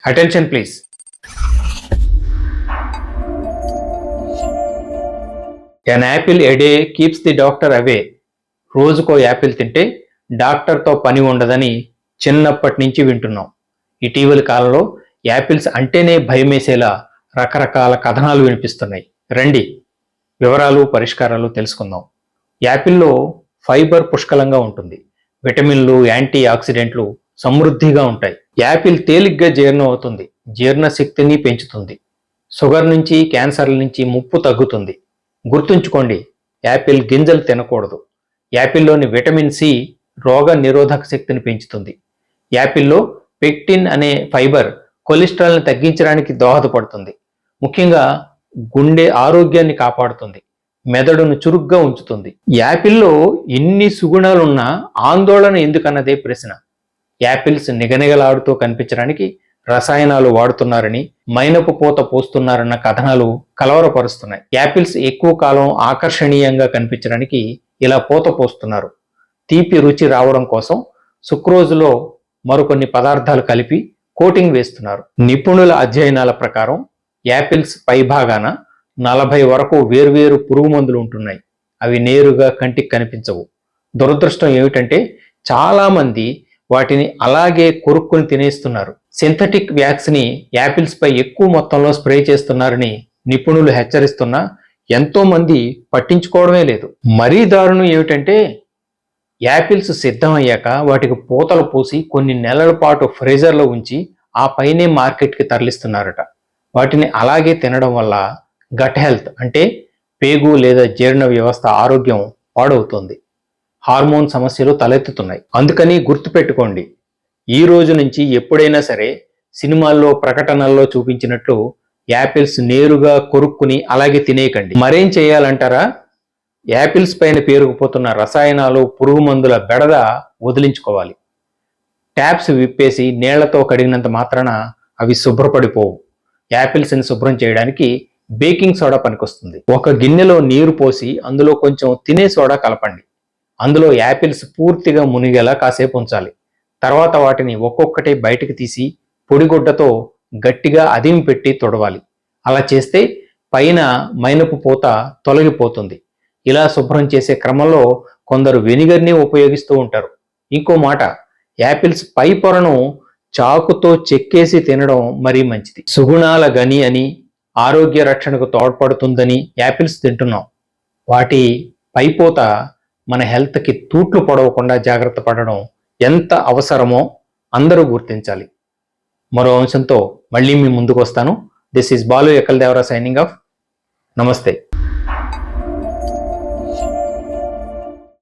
Attention please. An apple a day keeps the doctor away. రోజుకో Apple తింటే డాక్టర్తో పని ఉండదని చిన్నప్పటి నుంచి వింటున్నాం. ఇటీవలి కాలంలో యాపిల్స్ అంటేనే భయమేసేలా రకరకాల కథనాలు వినిపిస్తున్నాయి. రండి వివరాలు పరిష్కారాలు తెలుసుకుందాం. యాపిల్లో ఫైబర్ పుష్కలంగా ఉంటుంది. విటమిన్లు, యాంటీ ఆక్సిడెంట్లు సమృద్ధిగా ఉంటాయి. యాపిల్ తేలిగ్గా జీర్ణం అవుతుంది, జీర్ణశక్తిని పెంచుతుంది. షుగర్ నుంచి, క్యాన్సర్ల నుంచి ముప్పు తగ్గుతుంది. గుర్తుంచుకోండి, యాపిల్ గింజలు తినకూడదు. యాపిల్లోని విటమిన్ సి రోగ నిరోధక శక్తిని పెంచుతుంది. యాపిల్లో పెక్టిన్ అనే ఫైబర్ కొలెస్ట్రాల్ని తగ్గించడానికి దోహదపడుతుంది. ముఖ్యంగా గుండె ఆరోగ్యాన్ని కాపాడుతుంది, మెదడును చురుగ్గా ఉంచుతుంది. యాపిల్లో ఎన్ని సుగుణాలున్నా ఆందోళన ఎందుకన్నదే ప్రశ్న. యాపిల్స్ నిగనిగలాడుతూ కనిపించడానికి రసాయనాలు వాడుతున్నారని, మైనపు పూత పోస్తున్నారన్న కథనాలు కలవరపరుస్తున్నాయి. యాపిల్స్ ఎక్కువ కాలం ఆకర్షణీయంగా కనిపించడానికి ఇలా పూత పోస్తున్నారు. తీపి రుచి రావడం కోసం సుక్రోజులో మరికొన్ని పదార్థాలు కలిపి కోటింగ్ వేస్తున్నారు. నిపుణుల అధ్యయనాల ప్రకారం యాపిల్స్ పైభాగాన 40 వరకు వేర్వేరు పురుగు మందులు ఉంటున్నాయి. అవి నేరుగా కంటికి కనిపించవు. దురదృష్టం ఏమిటంటే చాలామంది వాటిని అలాగే కొరుక్కుని తినేస్తున్నారు. సింథటిక్ వ్యాక్స్ ని యాపిల్స్ పై ఎక్కువ మొత్తంలో స్ప్రే చేస్తున్నారని నిపుణులు హెచ్చరిస్తున్నా ఎంతో మంది పట్టించుకోవడమే లేదు. మరీ దారుణం ఏమిటంటే యాపిల్స్ సిద్ధమయ్యాక వాటికి పూతలు పూసి కొన్ని నెలల పాటు ఫ్రీజర్లో ఉంచి ఆ పైనే మార్కెట్కి తరలిస్తున్నారట. వాటిని అలాగే తినడం వల్ల గట్ హెల్త్ అంటే పేగు లేదా జీర్ణ వ్యవస్థ ఆరోగ్యం పాడవుతుంది. హార్మోన్ సమస్యలు తలెత్తుతున్నాయి. అందుకని గుర్తుపెట్టుకోండి, ఈ రోజు నుంచి ఎప్పుడైనా సరే సినిమాల్లో ప్రకటనల్లో చూపించినట్లు యాపిల్స్ నేరుగా కొరుక్కుని అలాగే తినేయకండి. మరేం చేయాలంటారా? యాపిల్స్ పైన పేరుకుపోతున్న రసాయనాలు, పురుగు మందుల బెడద వదిలించుకోవాలి. ట్యాప్స్ విప్పేసి నీళ్లతో కడిగినంత మాత్రాన అవి శుభ్రపడిపోవు. యాపిల్స్ని శుభ్రం చేయడానికి బేకింగ్ సోడా పనికొస్తుంది. ఒక గిన్నెలో నీరు పోసి అందులో కొంచెం తినే సోడా కలపండి. అందులో యాపిల్స్ పూర్తిగా మునిగేలా కాసేపు ఉంచాలి. తర్వాత వాటిని ఒక్కొక్కటి బయటకు తీసి పొడిగుడ్డతో గట్టిగా అదిమి పెట్టి తొడవాలి. అలా చేస్తే పైన మైనపు పూత తొలగిపోతుంది. ఇలా శుభ్రం చేసే క్రమంలో కొందరు వెనిగర్ని ఉపయోగిస్తూ ఉంటారు. ఇంకో మాట, యాపిల్స్ పై పొరను చాకుతో చెక్కేసి తినడం మరీ మంచిది. సుగుణాల గని అని, ఆరోగ్య రక్షణకు తోడ్పడుతుందని యాపిల్స్ తింటున్నాం. వాటి పైపోత మన హెల్త్కి తూట్లు పొడవకుండా జాగ్రత్త పడడం ఎంత అవసరమో అందరూ గుర్తించాలి. మరో అంశంతో మళ్ళీ మీ ముందుకు వస్తాను. This is Balu Ekkal Devara signing off. నమస్తే.